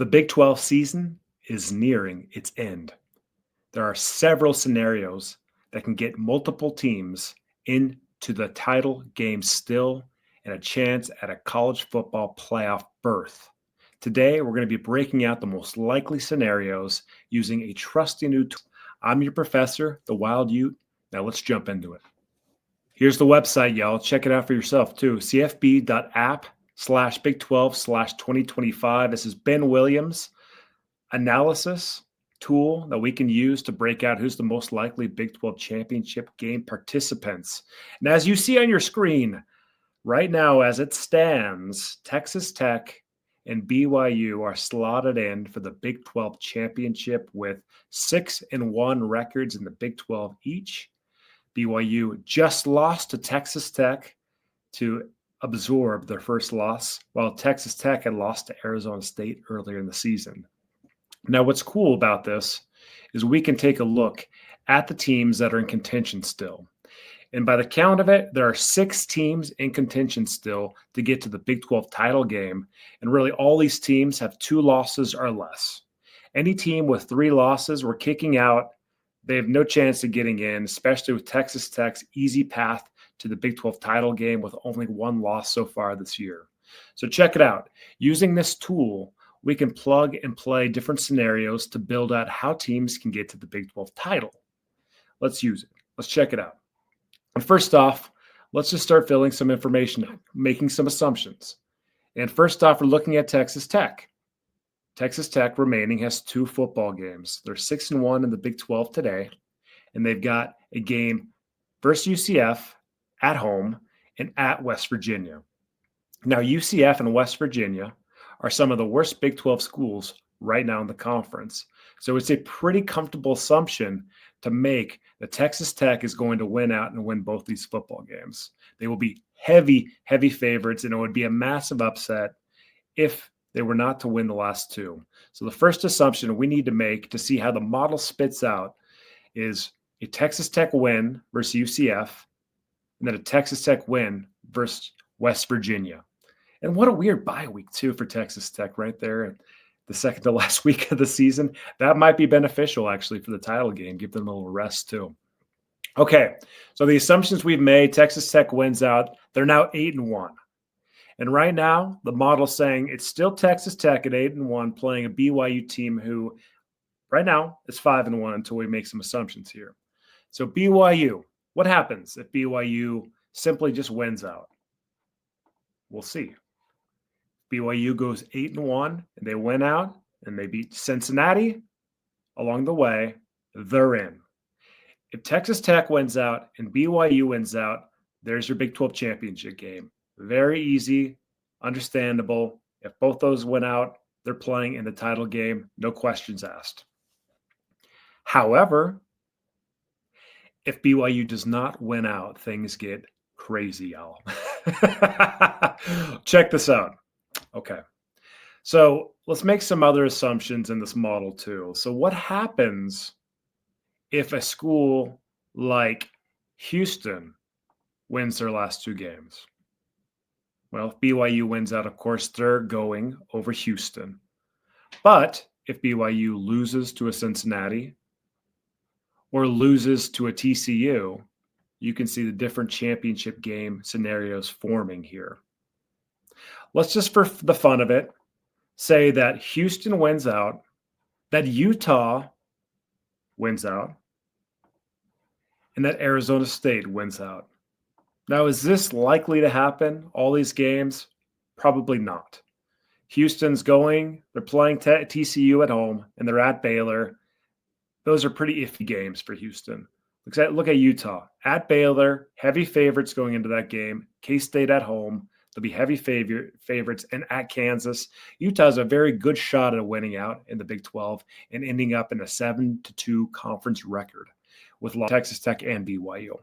The Big 12 season is nearing its end. There are several scenarios that can get multiple teams into the title game still and a chance at a college football playoff berth. Today, we're going to be breaking out the most likely scenarios using a trusty new tool. I'm your professor, the WildUte. Now let's jump into it. Here's the website, y'all. Check it out for yourself too. cfb.app/Big12/2025. This is Ben Williams' analysis tool that we can use to break out who's the most likely Big 12 championship game participants. And as you see on your screen right now, as it stands, Texas Tech and BYU are slotted in for the Big 12 championship with 6-1 records in the Big 12 each. BYU just lost to Texas Tech to absorb their first loss, while Texas Tech had lost to Arizona State earlier in the season. Now, what's cool about this is we can take a look at the teams that are in contention still. And by the count of it, there are 6 teams in contention still to get to the Big 12 title game. And really, all these teams have 2 losses or less. Any team with 3 losses, we're kicking out. They have no chance of getting in, especially with Texas Tech's easy path to the Big 12 title game with only 1 loss so far this year. So check it out. Using this tool, we can plug and play different scenarios to build out how teams can get to the Big 12 title. Let's use it. Let's check it out. And first off, let's just start filling some information, making some assumptions. And first off, we're looking at Texas Tech. Texas Tech remaining has 2 football games. They're 6-1 in the Big 12 today, and they've got a game versus UCF at home and at West Virginia. Now, UCF and West Virginia are some of the worst Big 12 schools right now in the conference. So it's a pretty comfortable assumption to make that Texas Tech is going to win out and win both these football games. They will be heavy, heavy favorites, and it would be a massive upset if they were not to win the last 2. So the first assumption we need to make to see how the model spits out is a Texas Tech win versus UCF, and then a Texas Tech win versus West Virginia. And what a weird bye week, too, for Texas Tech right there. The second to last week of the season. That might be beneficial, actually, for the title game. Give them a little rest, too. Okay, so the assumptions we've made, Texas Tech wins out. They're now 8-1. And right now, the model's saying it's still Texas Tech at 8-1 playing a BYU team who right now is 5-1 until we make some assumptions here. So BYU, what happens if BYU simply just wins out? We'll see. BYU goes 8-1 and they win out and they beat Cincinnati along the way, they're in. If Texas Tech wins out and BYU wins out, there's your Big 12 championship game. Very easy, understandable. If both those win out, they're playing in the title game, no questions asked. However, if BYU does not win out, things get crazy, y'all. Check this out. Okay. So let's make some other assumptions in this model too. So what happens if a school like Houston wins their last 2 games? Well, if BYU wins out, of course, they're going over Houston. But if BYU loses to a Cincinnati or loses to a TCU, you can see the different championship game scenarios forming here. Let's just, for the fun of it, say that Houston wins out, that Utah wins out, and that Arizona State wins out. Now, is this likely to happen, all these games? Probably not. Houston's going, they're playing TCU at home, and they're at Baylor. Those are pretty iffy games for Houston. Look at Utah. At Baylor, heavy favorites going into that game. K-State at home. They'll be heavy favorites. And at Kansas, Utah has a very good shot at winning out in the Big 12 and ending up in a 7-2 conference record with Texas Tech and BYU.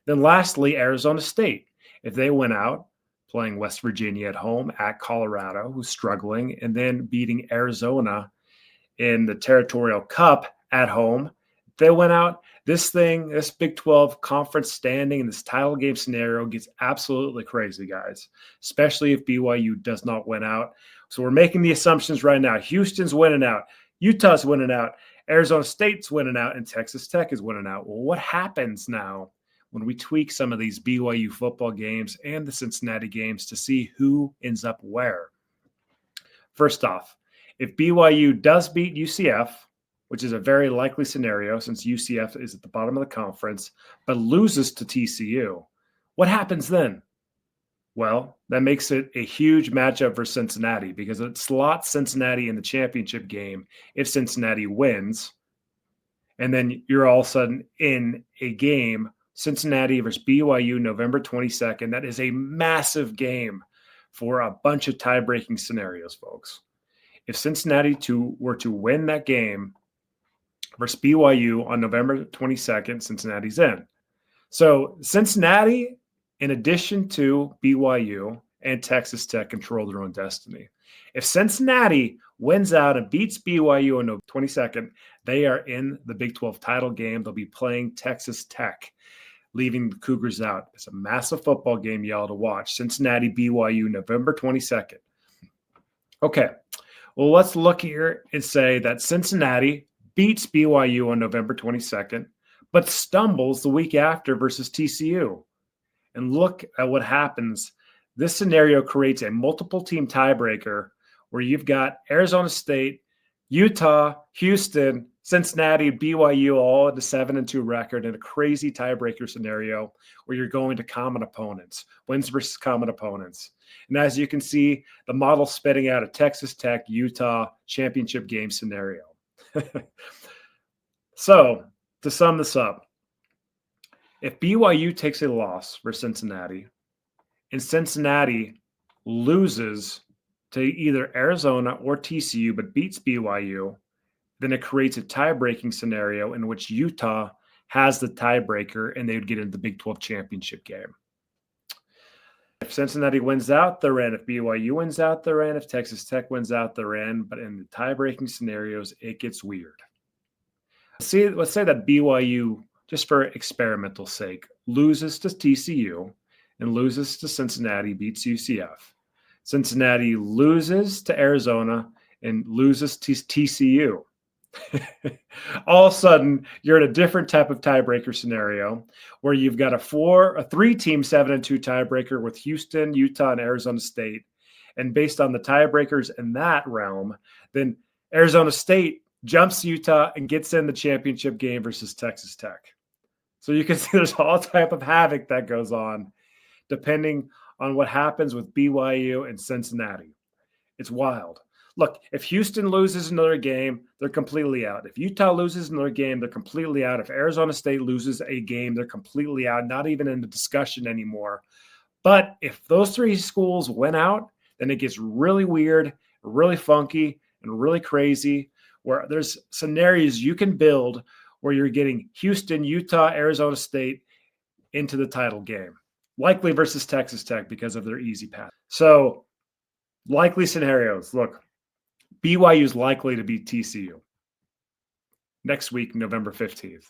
Then lastly, Arizona State. If they win out, playing West Virginia at home, at Colorado, who's struggling, and then beating Arizona in the Territorial Cup at home, if they went out, this Big 12 conference standing in this title game scenario gets absolutely crazy, guys, especially if BYU does not win out. So we're making the assumptions right now. Houston's winning out. Utah's winning out. Arizona State's winning out. And Texas Tech is winning out. Well, what happens now when we tweak some of these BYU football games and the Cincinnati games to see who ends up where? First off, if BYU does beat UCF, which is a very likely scenario since UCF is at the bottom of the conference, but loses to TCU, what happens then? Well, that makes it a huge matchup for Cincinnati because it slots Cincinnati in the championship game if Cincinnati wins. And then you're all of a sudden in a game, Cincinnati versus BYU, November 22nd. That is a massive game for a bunch of tie-breaking scenarios, folks. If Cincinnati were to win that game versus BYU on November 22nd, Cincinnati's in. So Cincinnati, in addition to BYU and Texas Tech, control their own destiny. If Cincinnati wins out and beats BYU on November 22nd, they are in the Big 12 title game. They'll be playing Texas Tech, leaving the Cougars out. It's a massive football game, y'all, to watch. Cincinnati, BYU, November 22nd. Okay, well, let's look here and say that Cincinnati beats BYU on November 22nd, but stumbles the week after versus TCU. And look at what happens. This scenario creates a multiple team tiebreaker where you've got Arizona State, Utah, Houston, Cincinnati, BYU all at a 7-2 record in a crazy tiebreaker scenario where you're going to common opponents, wins versus common opponents. And as you can see, the model spitting out a Texas Tech, Utah championship game scenario. So to sum this up, if BYU takes a loss for Cincinnati and Cincinnati loses to either Arizona or TCU but beats BYU, then it creates a tie-breaking scenario in which Utah has the tiebreaker and they would get into the Big 12 championship game. If Cincinnati wins out, they're in. If BYU wins out, they're in. If Texas Tech wins out, they're in. But in the tie-breaking scenarios, it gets weird. Let's say that BYU, just for experimental sake, loses to TCU and loses to Cincinnati, beats UCF. Cincinnati loses to Arizona and loses to TCU. All of a sudden, you're in a different type of tiebreaker scenario where you've got a 3-team 7-2 tiebreaker with Houston, Utah, and Arizona State. And based on the tiebreakers in that realm, then Arizona State jumps Utah and gets in the championship game versus Texas Tech. So you can see there's all type of havoc that goes on depending on what happens with BYU and Cincinnati. It's wild. Look, if Houston loses another game, they're completely out. If Utah loses another game, they're completely out. If Arizona State loses a game, they're completely out, not even in the discussion anymore. But if those three schools win out, then it gets really weird, really funky, and really crazy, where there's scenarios you can build where you're getting Houston, Utah, Arizona State into the title game, likely versus Texas Tech because of their easy path. So likely scenarios, look, BYU is likely to beat TCU next week, November 15th.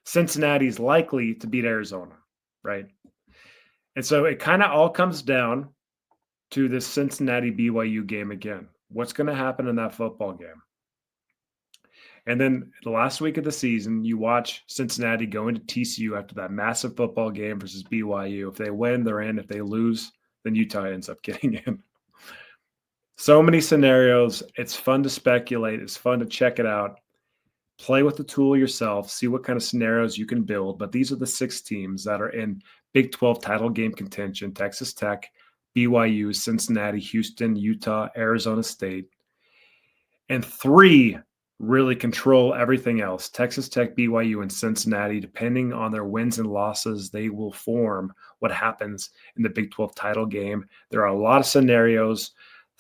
Cincinnati is likely to beat Arizona, right? And so it kind of all comes down to this Cincinnati BYU game again. What's going to happen in that football game? And then the last week of the season, you watch Cincinnati go into TCU after that massive football game versus BYU. If they win, they're in. If they lose, then Utah ends up getting in. So many scenarios. It's fun to speculate. It's fun to check it out. Play with the tool yourself. See what kind of scenarios you can build. But these are the 6 teams that are in Big 12 title game contention: Texas Tech, BYU, Cincinnati, Houston, Utah, Arizona State. And 3 really control everything else: Texas Tech, BYU, and Cincinnati. Depending on their wins and losses, they will form what happens in the Big 12 title game. There are a lot of scenarios,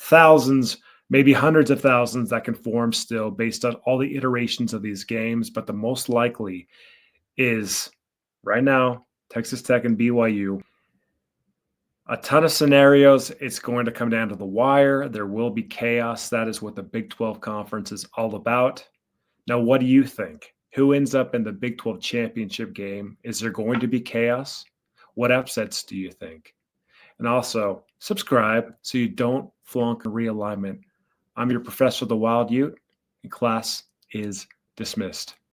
thousands, maybe hundreds of thousands that can form still based on all the iterations of these games. But the most likely is right now, Texas Tech and BYU. A ton of scenarios. It's going to come down to the wire. There will be chaos. That is what the Big 12 conference is all about. Now, what do you think? Who ends up in the Big 12 championship game? Is there going to be chaos? What upsets do you think? And also, Subscribe so you don't flunk a realignment. I'm your professor of the WildUte, and class is dismissed.